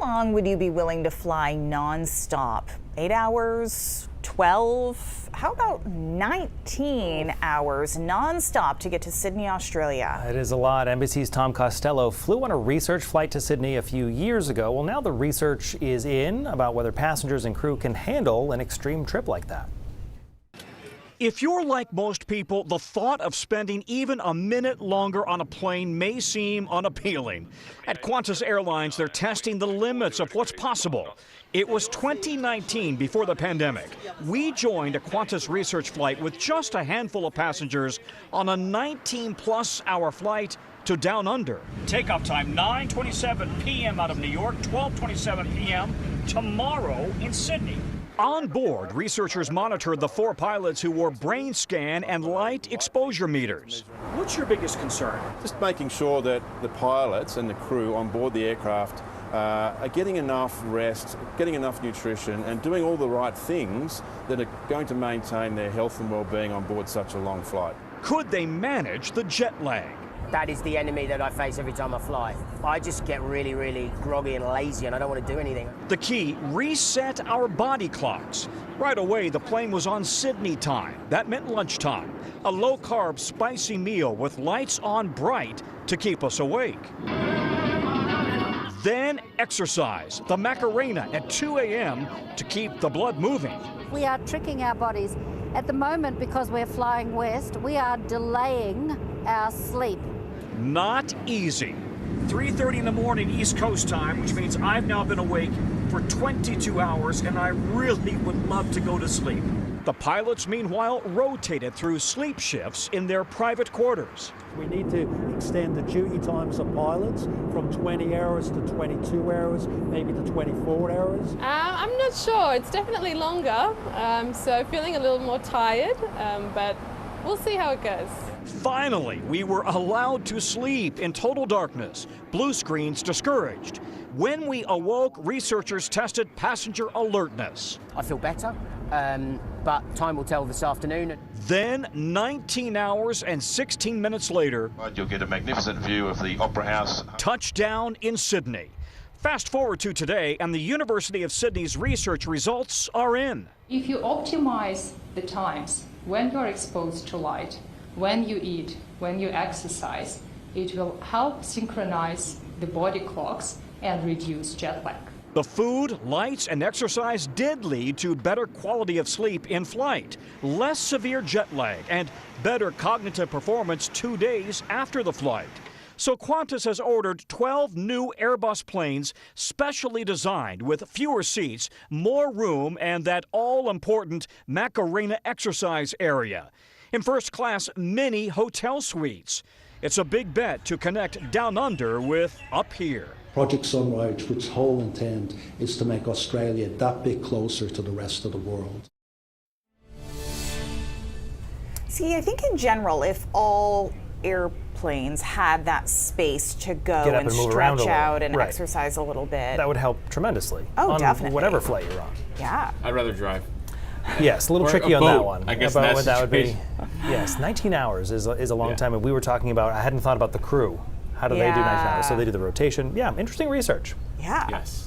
long would you be willing to fly nonstop? 8 hours? 12? How about 19 hours nonstop to get to Sydney, Australia? It is a lot. NBC's Tom Costello flew on a research flight to Sydney a few years ago. Well, now the research is in about whether passengers and crew can handle an extreme trip like that. If you're like most people, the thought of spending even a minute longer on a plane may seem unappealing. At Qantas Airlines, they're testing the limits of what's possible. It was 2019 before the pandemic. We joined a Qantas research flight with just a handful of passengers on a 19-plus hour flight to Down Under. Takeoff time 9:27 p.m. out of New York, 12:27 p.m. tomorrow in Sydney. On board, researchers monitored the 4 pilots who wore brain scan and light exposure meters. What's your biggest concern? Just making sure that the pilots and the crew on board the aircraft are getting enough rest, getting enough nutrition, and doing all the right things that are going to maintain their health and well-being on board such a long flight. Could they manage the jet lag? That is the enemy that I face every time I fly. I just get really, really groggy and lazy and I don't want to do anything. The key, reset our body clocks. Right away, the plane was on Sydney time. That meant lunchtime. A low-carb, spicy meal with lights on bright to keep us awake. Then exercise, the Macarena at 2 a.m. to keep the blood moving. We are tricking our bodies. At the moment, because we're flying west, we are delaying our sleep. Not easy. 3:30 in the morning East Coast time, which means I've now been awake for 22 hours and I really would love to go to sleep. The pilots, meanwhile, rotated through sleep shifts in their private quarters. We need to extend the duty times of pilots from 20 hours to 22 hours, maybe to 24 hours. I'm not sure. It's definitely longer, so feeling a little more tired, but we'll see how it goes. Finally, we were allowed to sleep in total darkness. Blue screens discouraged. When we awoke, researchers tested passenger alertness. I feel better, but time will tell this afternoon. Then, 19 hours and 16 minutes later, you'll get a magnificent view of the Opera House. Touchdown in Sydney. Fast forward to today, and the University of Sydney's research results are in. If you optimize the times when you're exposed to light, when you eat, when you exercise, it will help synchronize the body clocks and reduce jet lag. The food, lights, and exercise did lead to better quality of sleep in flight, less severe jet lag, and better cognitive performance 2 days after the flight. So Qantas has ordered 12 new Airbus planes specially designed with fewer seats, more room, and that all-important Macarena exercise area. In first class mini hotel suites. It's a big bet to connect Down Under with Up Here. Project Sunrise, which whole intent is to make Australia that bit closer to the rest of the world. See, I think in general, if all airplanes had that space to go Get up and and move around a stretch little. out and Right. exercise a little bit. That would help tremendously. Oh, on definitely. whatever flight you're on. Yeah. I'd rather drive. Yes, a little Or tricky a on that boat. one. I guess about that's what that would be. situation. Yes, 19 hours is a long Yeah. time, and we were talking about, I hadn't thought about the crew. How do they do 19 Yeah. hours? So they do the rotation. Yeah, interesting research. Yeah. Yes.